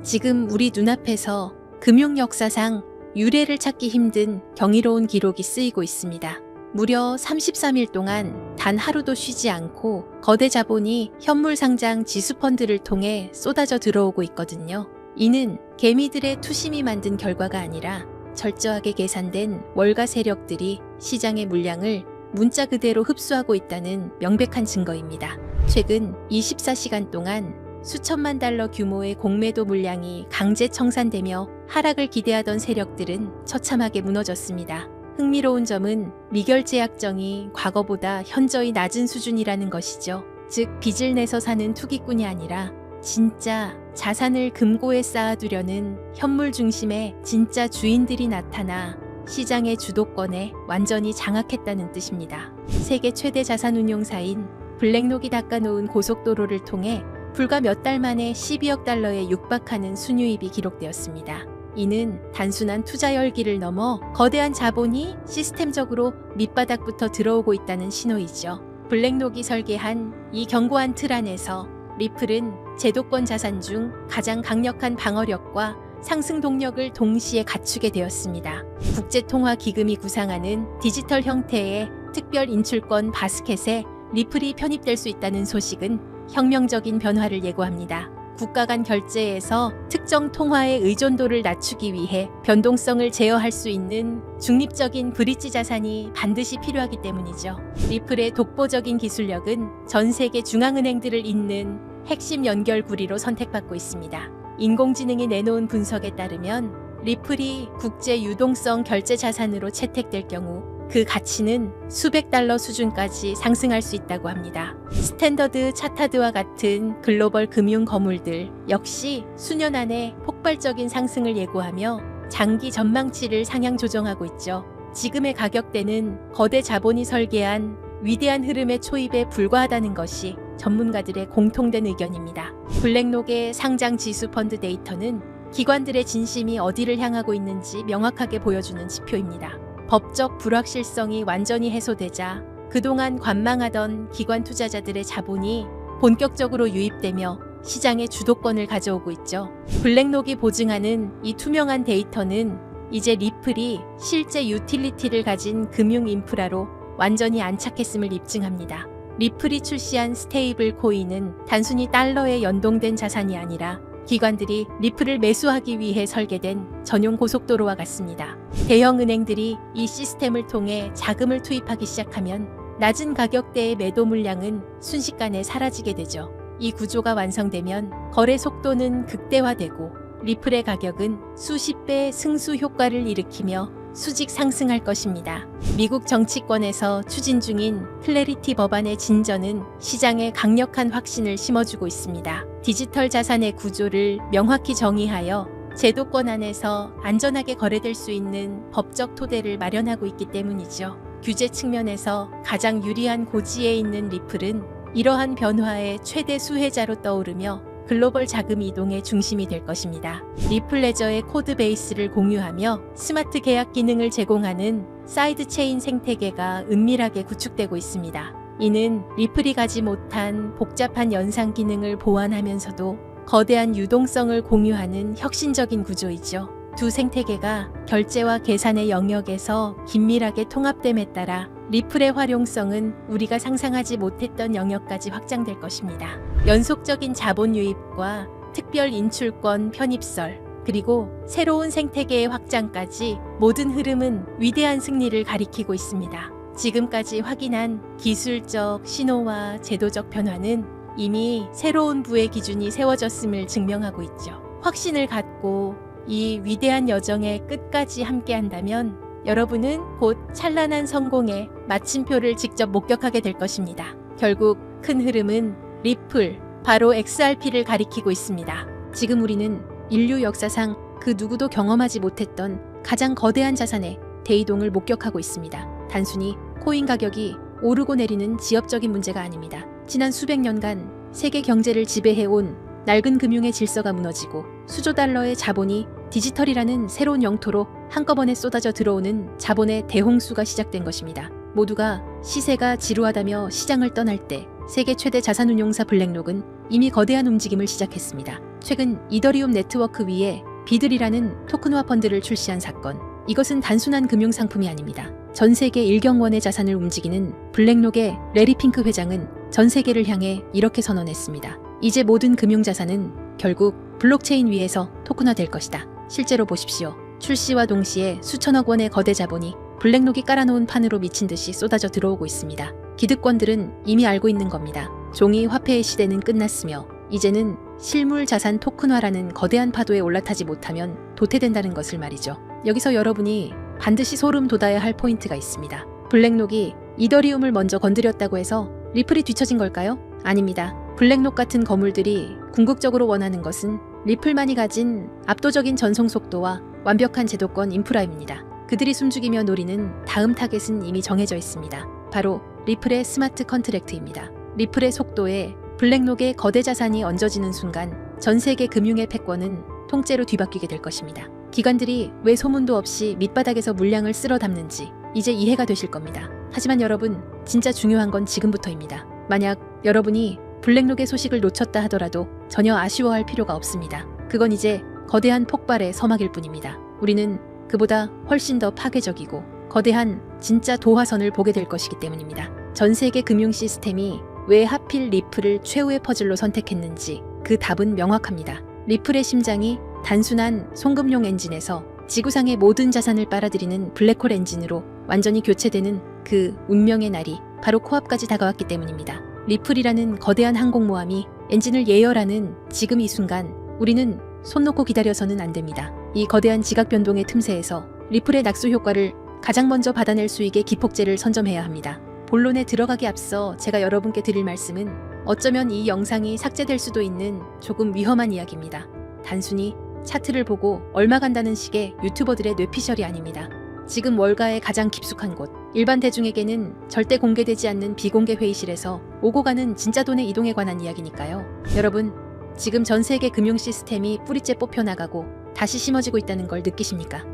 지금 우리 눈앞에서 금융 역사상 유례를 찾기 힘든 경이로운 기록이 쓰이고 있습니다. 무려 33일 동안 단 하루도 쉬지 않고 거대 자본이 현물 상장 지수펀드를 통해 쏟아져 들어오고 있거든요. 이는 개미들의 투심이 만든 결과가 아니라 철저하게 계산된 월가 세력들이 시장의 물량을 문자 그대로 흡수하고 있다는 명백한 증거입니다. 최근 24시간 동안 수천만 달러 규모의 공매도 물량이 강제 청산되며 하락을 기대하던 세력들은 처참하게 무너졌습니다. 흥미로운 점은 미결제 약정이 과거보다 현저히 낮은 수준이라는 것이죠. 즉 빚을 내서 사는 투기꾼이 아니라 진짜 자산을 금고에 쌓아두려는 현물 중심의 진짜 주인들이 나타나 시장의 주도권에 완전히 장악했다는 뜻입니다. 세계 최대 자산운용사인 블랙록이 닦아놓은 고속도로를 통해 불과 몇 달 만에 12억 달러에 육박하는 순유입이 기록되었습니다. 이는 단순한 투자 열기를 넘어 거대한 자본이 시스템적으로 밑바닥부터 들어오고 있다는 신호이죠. 블랙록이 설계한 이 견고한 틀 안에서 리플은 제도권 자산 중 가장 강력한 방어력과 상승 동력을 동시에 갖추게 되었습니다. 국제통화기금이 구상하는 디지털 형태의 특별 인출권 바스켓에 리플이 편입될 수 있다는 소식은 혁명적인 변화를 예고합니다. 국가 간 결제에서 특정 통화의 의존도를 낮추기 위해 변동성을 제어할 수 있는 중립적인 브릿지 자산이 반드시 필요하기 때문이죠. 리플의 독보적인 기술력은 전 세계 중앙은행들을 잇는 핵심 연결고리로 선택받고 있습니다. 인공지능이 내놓은 분석에 따르면 리플이 국제 유동성 결제 자산으로 채택될 경우 그 가치는 수백 달러 수준까지 상승할 수 있다고 합니다. 스탠더드 차타드와 같은 글로벌 금융 거물들 역시 수년 안에 폭발적인 상승을 예고하며 장기 전망치를 상향 조정하고 있죠. 지금의 가격대는 거대 자본이 설계한 위대한 흐름의 초입에 불과하다는 것이 전문가들의 공통된 의견입니다. 블랙록의 상장 지수 펀드 데이터는 기관들의 진심이 어디를 향하고 있는지 명확하게 보여주는 지표입니다. 법적 불확실성이 완전히 해소되자 그동안 관망하던 기관 투자자들의 자본이 본격적으로 유입되며 시장의 주도권을 가져오고 있죠. 블랙록이 보증하는 이 투명한 데이터는 이제 리플이 실제 유틸리티를 가진 금융 인프라로 완전히 안착했음을 입증합니다. 리플이 출시한 스테이블 코인은 단순히 달러에 연동된 자산이 아니라 기관들이 리플을 매수하기 위해 설계된 전용 고속도로와 같습니다. 대형 은행들이 이 시스템을 통해 자금을 투입하기 시작하면 낮은 가격대의 매도 물량은 순식간에 사라지게 되죠. 이 구조가 완성되면 거래 속도는 극대화되고 리플의 가격은 수십 배의 승수 효과를 일으키며 수직 상승할 것입니다. 미국 정치권에서 추진 중인 클래리티 법안의 진전은 시장에 강력한 확신을 심어주고 있습니다. 디지털 자산의 구조를 명확히 정의하여 제도권 안에서 안전하게 거래될 수 있는 법적 토대를 마련하고 있기 때문이죠. 규제 측면에서 가장 유리한 고지에 있는 리플은 이러한 변화의 최대 수혜자로 떠오르며 글로벌 자금 이동의 중심이 될 것입니다. 리플 레저의 코드 베이스를 공유하며 스마트 계약 기능을 제공하는 사이드 체인 생태계가 은밀하게 구축되고 있습니다. 이는 리플이 가지 못한 복잡한 연상 기능을 보완하면서도 거대한 유동성을 공유하는 혁신적인 구조이죠. 두 생태계가 결제와 계산의 영역에서 긴밀하게 통합됨에 따라 리플의 활용성은 우리가 상상하지 못했던 영역까지 확장될 것입니다. 연속적인 자본 유입과 특별 인출권 편입설, 그리고 새로운 생태계의 확장까지 모든 흐름은 위대한 승리를 가리키고 있습니다. 지금까지 확인한 기술적, 신호와 제도적 변화는 이미 새로운 부의 기준이 세워졌음을 증명하고 있죠. 확신을 갖고 이 위대한 여정의 끝까지 함께한다면 여러분은 곧 찬란한 성공의 마침표를 직접 목격하게 될 것입니다. 결국 큰 흐름은 리플, 바로 XRP를 가리키고 있습니다. 지금 우리는 인류 역사상 그 누구도 경험하지 못했던 가장 거대한 자산의 대이동을 목격하고 있습니다. 단순히 코인 가격이 오르고 내리는 지엽적인 문제가 아닙니다. 지난 수백 년간 세계 경제를 지배해온 낡은 금융의 질서가 무너지고 수조 달러의 자본이 디지털이라는 새로운 영토로 한꺼번에 쏟아져 들어오는 자본의 대홍수가 시작된 것입니다. 모두가 시세가 지루하다며 시장을 떠날 때 세계 최대 자산운용사 블랙록은 이미 거대한 움직임을 시작했습니다. 최근 이더리움 네트워크 위에 비들이라는 토큰화 펀드를 출시한 사건. 이것은 단순한 금융상품이 아닙니다. 전 세계 1경원의 자산을 움직이는 블랙록의 레리 핑크 회장은 전 세계를 향해 이렇게 선언했습니다. 이제 모든 금융자산은 결국 블록체인 위에서 토큰화될 것이다. 실제로 보십시오. 출시와 동시에 수천억 원의 거대 자본이 블랙록이 깔아놓은 판으로 미친 듯이 쏟아져 들어오고 있습니다. 기득권들은 이미 알고 있는 겁니다. 종이 화폐의 시대는 끝났으며 이제는 실물 자산 토큰화라는 거대한 파도에 올라타지 못하면 도태된다는 것을 말이죠. 여기서 여러분이 반드시 소름 돋아야 할 포인트가 있습니다. 블랙록이 이더리움을 먼저 건드렸다고 해서 리플이 뒤처진 걸까요? 아닙니다. 블랙록 같은 거물들이 궁극적으로 원하는 것은 리플만이 가진 압도적인 전송 속도와 완벽한 제도권 인프라입니다. 그들이 숨죽이며 노리는 다음 타겟은 이미 정해져 있습니다. 바로 리플의 스마트 컨트랙트입니다. 리플의 속도에 블랙록의 거대 자산이 얹어지는 순간 전 세계 금융의 패권은 통째로 뒤바뀌게 될 것입니다. 기관들이 왜 소문도 없이 밑바닥에서 물량을 쓸어 담는지 이제 이해가 되실 겁니다. 하지만 여러분, 진짜 중요한 건 지금부터입니다. 만약 여러분이 블랙록의 소식을 놓쳤다 하더라도 전혀 아쉬워할 필요가 없습니다. 그건 이제 거대한 폭발의 서막일 뿐입니다. 우리는 그보다 훨씬 더 파괴적이고 거대한 진짜 도화선을 보게 될 것이기 때문입니다. 전 세계 금융 시스템이 왜 하필 리플을 최후의 퍼즐로 선택했는지 그 답은 명확합니다. 리플의 심장이 단순한 송금용 엔진에서 지구상의 모든 자산을 빨아들이는 블랙홀 엔진으로 완전히 교체되는 그 운명의 날이 바로 코앞까지 다가왔기 때문입니다. 리플이라는 거대한 항공모함이 엔진을 예열하는 지금 이 순간 우리는 손 놓고 기다려서는 안 됩니다. 이 거대한 지각 변동의 틈새에서 리플의 낙수 효과를 가장 먼저 받아낼 수 있게 기폭제를 선점해야 합니다. 본론에 들어가기 앞서 제가 여러분께 드릴 말씀은 어쩌면 이 영상이 삭제될 수도 있는 조금 위험한 이야기입니다. 단순히 차트를 보고 얼마 간다는 식의 유튜버들의 뇌피셜이 아닙니다. 지금 월가의 가장 깊숙한 곳, 일반 대중에게는 절대 공개되지 않는 비공개 회의실에서 오고 가는 진짜 돈의 이동에 관한 이야기니까요. 여러분, 지금 전 세계 금융 시스템이 뿌리째 뽑혀나가고 다시 심어지고 있다는 걸 느끼십니까?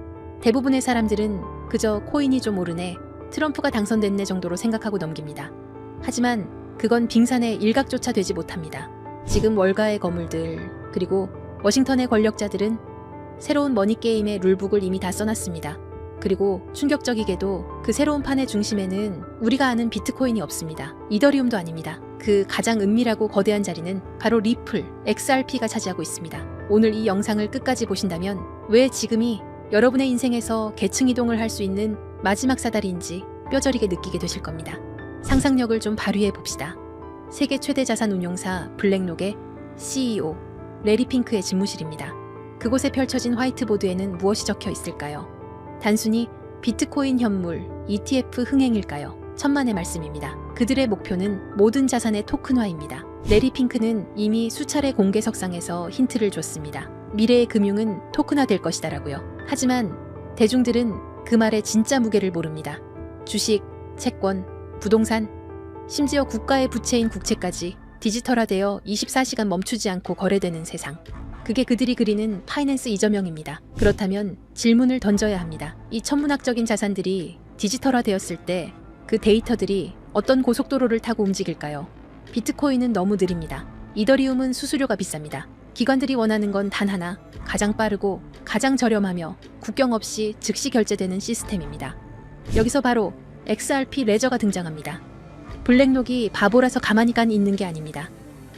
대부분의 사람들은 그저 코인이 좀 오르네, 트럼프가 당선됐네 정도로 생각하고 넘깁니다. 하지만 그건 빙산의 일각조차 되지 못합니다. 지금 월가의 거물들, 그리고 워싱턴의 권력자들은 새로운 머니게임의 룰북을 이미 다 써놨습니다. 그리고 충격적이게도 그 새로운 판의 중심에는 우리가 아는 비트코인이 없습니다. 이더리움도 아닙니다. 그 가장 은밀하고 거대한 자리는 바로 리플, XRP가 차지하고 있습니다. 오늘 이 영상을 끝까지 보신다면 왜 지금이 여러분의 인생에서 계층 이동을 할 수 있는 마지막 사다리인지 뼈저리게 느끼게 되실 겁니다. 상상력을 좀 발휘해 봅시다. 세계 최대 자산 운용사 블랙록의 CEO 레리 핑크의 집무실입니다. 그곳에 펼쳐진 화이트보드에는 무엇이 적혀 있을까요? 단순히 비트코인 현물, ETF 흥행일까요? 천만의 말씀입니다. 그들의 목표는 모든 자산의 토큰화입니다. 레리 핑크는 이미 수차례 공개석상에서 힌트를 줬습니다. 미래의 금융은 토큰화될 것이다라고요. 하지만 대중들은 그 말의 진짜 무게를 모릅니다. 주식, 채권, 부동산, 심지어 국가의 부채인 국채까지 디지털화되어 24시간 멈추지 않고 거래되는 세상. 그게 그들이 그리는 파이낸스 이저명입니다. 그렇다면 질문을 던져야 합니다. 이 천문학적인 자산들이 디지털화되었을 때 그 데이터들이 어떤 고속도로를 타고 움직일까요? 비트코인은 너무 느립니다. 이더리움은 수수료가 비쌉니다. 기관들이 원하는 건 단 하나, 가장 빠르고 가장 저렴하며 국경 없이 즉시 결제되는 시스템입니다. 여기서 바로 XRP 레저가 등장합니다. 블랙록이 바보라서 가만히 있는 게 아닙니다.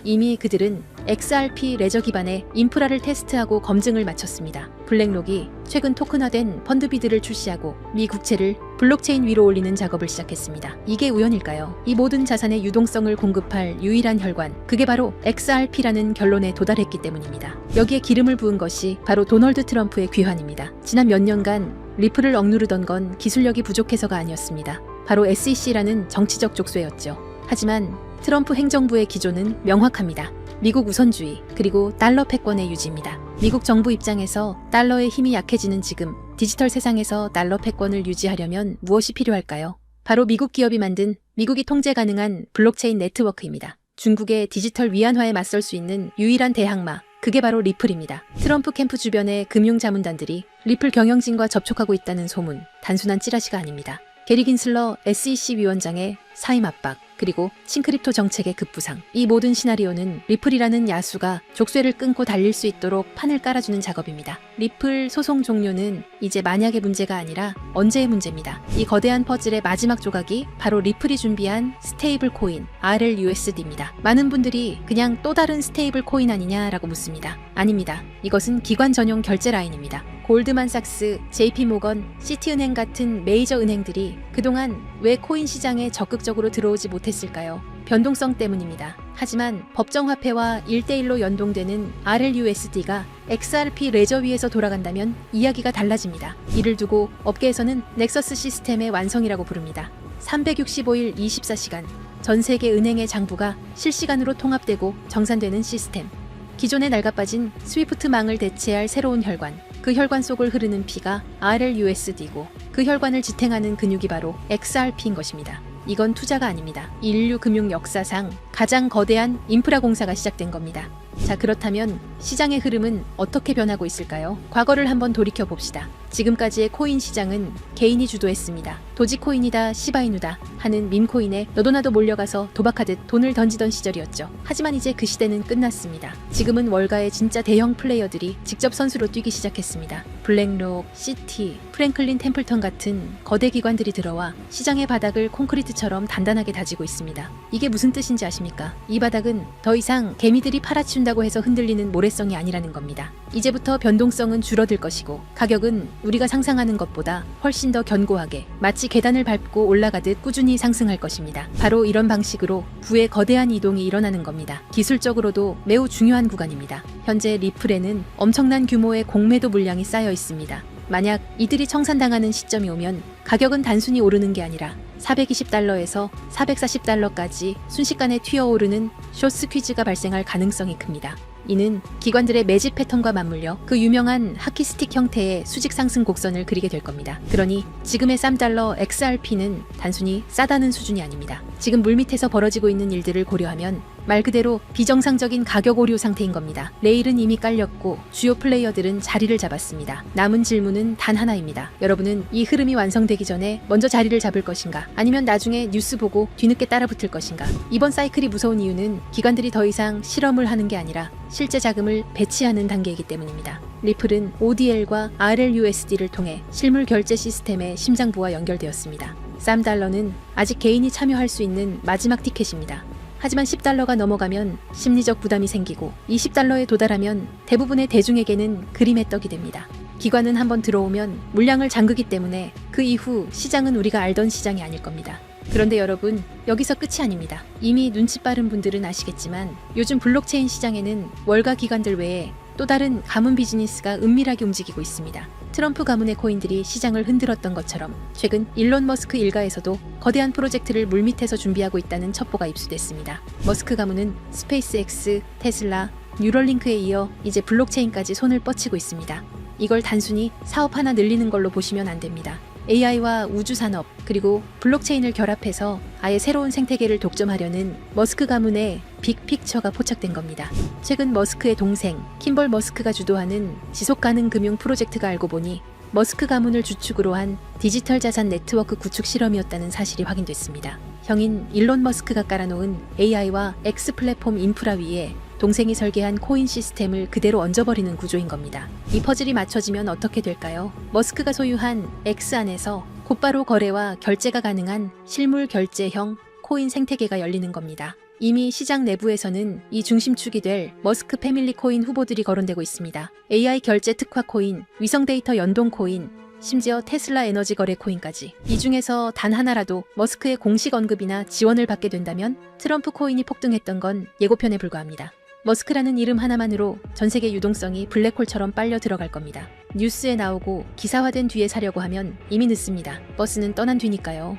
이미 그들은 XRP 레저 기반의 인프라를 테스트하고 검증을 마쳤습니다. 블랙록이 최근 토큰화된 펀드비들을 출시하고 미 국채를 블록체인 위로 올리는 작업을 시작했습니다. 이게 우연일까요? 이 모든 자산의 유동성을 공급할 유일한 혈관, 그게 바로 XRP라는 결론에 도달했기 때문입니다. 여기에 기름을 부은 것이 바로 도널드 트럼프의 귀환입니다. 지난 몇 년간 리플을 억누르던 건 기술력이 부족해서가 아니었습니다. 바로 SEC라는 정치적 족쇄였죠. 하지만 트럼프 행정부의 기조는 명확합니다. 미국 우선주의, 그리고 달러 패권의 유지입니다. 미국 정부 입장에서 달러의 힘이 약해지는 지금 디지털 세상에서 달러 패권을 유지하려면 무엇이 필요할까요? 바로 미국 기업이 만든 미국이 통제 가능한 블록체인 네트워크입니다. 중국의 디지털 위안화에 맞설 수 있는 유일한 대항마, 그게 바로 리플입니다. 트럼프 캠프 주변의 금융자문단들이 리플 경영진과 접촉하고 있다는 소문, 단순한 찌라시가 아닙니다. 게리 긴슬러 SEC 위원장의 사임 압박, 그리고 싱크립토 정책의 급부상. 이 모든 시나리오는 리플이라는 야수가 족쇄를 끊고 달릴 수 있도록 판을 깔아주는 작업입니다. 리플 소송 종료는 이제 만약의 문제가 아니라 언제의 문제입니다. 이 거대한 퍼즐의 마지막 조각이 바로 리플이 준비한 스테이블 코인 RLUSD입니다. 많은 분들이 그냥 또 다른 스테이블 코인 아니냐라고 묻습니다. 아닙니다. 이것은 기관 전용 결제 라인입니다. 골드만삭스, JP모건, 시티은행 같은 메이저 은행들이 그동안 왜 코인 시장에 적극적으로 들어오지 못했을까요? 변동성 때문입니다. 하지만 법정화폐와 1대1로 연동되는 RLUSD가 XRP 레저 위에서 돌아간다면 이야기가 달라집니다. 이를 두고 업계에서는 넥서스 시스템의 완성이라고 부릅니다. 365일 24시간 전 세계 은행의 장부가 실시간으로 통합되고 정산되는 시스템. 기존에 낡아빠진 스위프트망을 대체할 새로운 혈관. 그 혈관 속을 흐르는 피가 RLUSD고 그 혈관을 지탱하는 근육이 바로 XRP인 것입니다. 이건 투자가 아닙니다. 인류 금융 역사상 가장 거대한 인프라 공사가 시작된 겁니다. 자, 그렇다면 시장의 흐름은 어떻게 변하고 있을까요? 과거를 한번 돌이켜 봅시다. 지금까지의 코인 시장은 개인이 주도했습니다. 도지코인이다, 시바이누다 하는 밈코인에 너도나도 몰려가서 도박하듯 돈을 던지던 시절이었죠. 하지만 이제 그 시대는 끝났습니다. 지금은 월가의 진짜 대형 플레이어들이 직접 선수로 뛰기 시작했습니다. 블랙록, 시티, 프랭클린 템플턴 같은 거대 기관들이 들어와 시장의 바닥을 콘크리트처럼 단단하게 다지고 있습니다. 이게 무슨 뜻인지 아십니까? 이 바닥은 더 이상 개미들이 팔아치운다고 해서 흔들리는 모래성이 아니라는 겁니다. 이제부터 변동성은 줄어들 것이고 가격은 우리가 상상하는 것보다 훨씬 더 견고하게 마치 계단을 밟고 올라가듯 꾸준히 상승할 것입니다. 바로 이런 방식으로 부의 거대한 이동이 일어나는 겁니다. 기술적으로도 매우 중요한 구간입니다. 현재 리플에는 엄청난 규모의 공매도 물량이 쌓여 있습니다. 만약 이들이 청산당하는 시점이 오면 가격은 단순히 오르는 게 아니라 420달러에서 440달러까지 순식간에 튀어오르는 숏스퀴즈가 발생할 가능성이 큽니다. 이는 기관들의 매집 패턴과 맞물려 그 유명한 하키스틱 형태의 수직 상승 곡선을 그리게 될 겁니다. 그러니 지금의 $3 XRP는 단순히 싸다는 수준이 아닙니다. 지금 물밑에서 벌어지고 있는 일들을 고려하면 말 그대로 비정상적인 가격 오류 상태인 겁니다. 레일은 이미 깔렸고 주요 플레이어들은 자리를 잡았습니다. 남은 질문은 단 하나입니다. 여러분은 이 흐름이 완성되기 전에 먼저 자리를 잡을 것인가? 아니면 나중에 뉴스 보고 뒤늦게 따라붙을 것인가? 이번 사이클이 무서운 이유는 기관들이 더 이상 실험을 하는 게 아니라 실제 자금을 배치하는 단계이기 때문입니다. 리플은 ODL과 RLUSD를 통해 실물 결제 시스템의 심장부와 연결되었습니다. $3는 아직 개인이 참여할 수 있는 마지막 티켓입니다. 하지만 $10가 넘어가면 심리적 부담이 생기고 $20에 도달하면 대부분의 대중에게는 그림의 떡이 됩니다. 기관은 한번 들어오면 물량을 잠그기 때문에 그 이후 시장은 우리가 알던 시장이 아닐 겁니다. 그런데 여러분, 여기서 끝이 아닙니다. 이미 눈치 빠른 분들은 아시겠지만 요즘 블록체인 시장에는 월가 기관들 외에 또 다른 가문 비즈니스가 은밀하게 움직이고 있습니다. 트럼프 가문의 코인들이 시장을 흔들었던 것처럼 최근 일론 머스크 일가에서도 거대한 프로젝트를 물밑에서 준비하고 있다는 첩보가 입수됐습니다. 머스크 가문은 스페이스X, 테슬라, 뉴럴링크에 이어 이제 블록체인까지 손을 뻗치고 있습니다. 이걸 단순히 사업 하나 늘리는 걸로 보시면 안 됩니다. AI와 우주산업 그리고 블록체인을 결합해서 아예 새로운 생태계를 독점하려는 머스크 가문의 빅픽처가 포착된 겁니다. 최근 머스크의 동생 킴벌 머스크가 주도하는 지속가능 금융 프로젝트가 알고 보니 머스크 가문을 주축으로 한 디지털 자산 네트워크 구축 실험이었다는 사실이 확인됐습니다. 형인 일론 머스크가 깔아놓은 AI와 X 플랫폼 인프라 위에 동생이 설계한 코인 시스템을 그대로 얹어버리는 구조인 겁니다. 이 퍼즐이 맞춰지면 어떻게 될까요? 머스크가 소유한 X 안에서 곧바로 거래와 결제가 가능한 실물 결제형 코인 생태계가 열리는 겁니다. 이미 시장 내부에서는 이 중심축이 될 머스크 패밀리 코인 후보들이 거론되고 있습니다. AI 결제 특화 코인, 위성 데이터 연동 코인, 심지어 테슬라 에너지 거래 코인까지. 이 중에서 단 하나라도 머스크의 공식 언급이나 지원을 받게 된다면 트럼프 코인이 폭등했던 건 예고편에 불과합니다. 머스크라는 이름 하나만으로 전 세계 유동성이 블랙홀처럼 빨려 들어갈 겁니다. 뉴스에 나오고 기사화된 뒤에 사려고 하면 이미 늦습니다. 버스는 떠난 뒤니까요.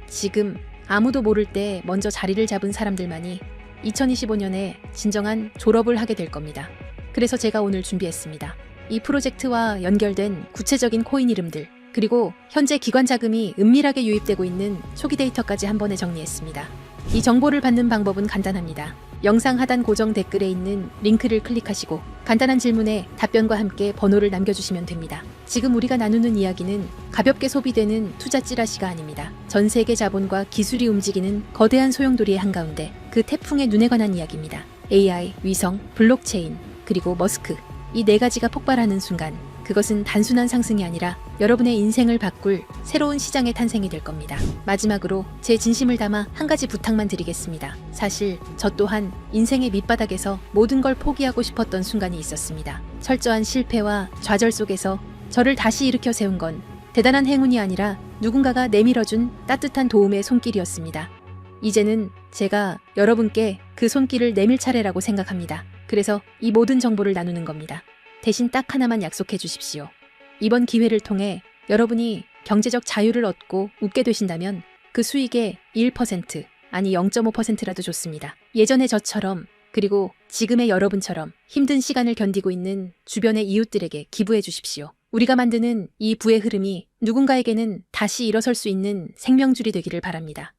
지금 아무도 모를 때 먼저 자리를 잡은 사람들만이 2025년에 진정한 졸업을 하게 될 겁니다. 그래서 제가 오늘 준비했습니다. 이 프로젝트와 연결된 구체적인 코인 이름들, 그리고 현재 기관 자금이 은밀하게 유입되고 있는 초기 데이터까지 한 번에 정리했습니다. 이 정보를 받는 방법은 간단합니다. 영상 하단 고정 댓글에 있는 링크를 클릭하시고 간단한 질문에 답변과 함께 번호를 남겨주시면 됩니다. 지금 우리가 나누는 이야기는 가볍게 소비되는 투자 찌라시가 아닙니다. 전 세계 자본과 기술이 움직이는 거대한 소용돌이의 한가운데 그 태풍의 눈에 관한 이야기입니다. AI, 위성, 블록체인, 그리고 머스크. 이 네 가지가 폭발하는 순간 그것은 단순한 상승이 아니라 여러분의 인생을 바꿀 새로운 시장의 탄생이 될 겁니다. 마지막으로 제 진심을 담아 한 가지 부탁만 드리겠습니다. 사실 저 또한 인생의 밑바닥에서 모든 걸 포기하고 싶었던 순간이 있었습니다. 철저한 실패와 좌절 속에서 저를 다시 일으켜 세운 건 대단한 행운이 아니라 누군가가 내밀어준 따뜻한 도움의 손길이었습니다. 이제는 제가 여러분께 그 손길을 내밀 차례라고 생각합니다. 그래서 이 모든 정보를 나누는 겁니다. 대신 딱 하나만 약속해 주십시오. 이번 기회를 통해 여러분이 경제적 자유를 얻고 웃게 되신다면 그 수익의 1% 아니 0.5%라도 좋습니다. 예전의 저처럼 그리고 지금의 여러분처럼 힘든 시간을 견디고 있는 주변의 이웃들에게 기부해 주십시오. 우리가 만드는 이 부의 흐름이 누군가에게는 다시 일어설 수 있는 생명줄이 되기를 바랍니다.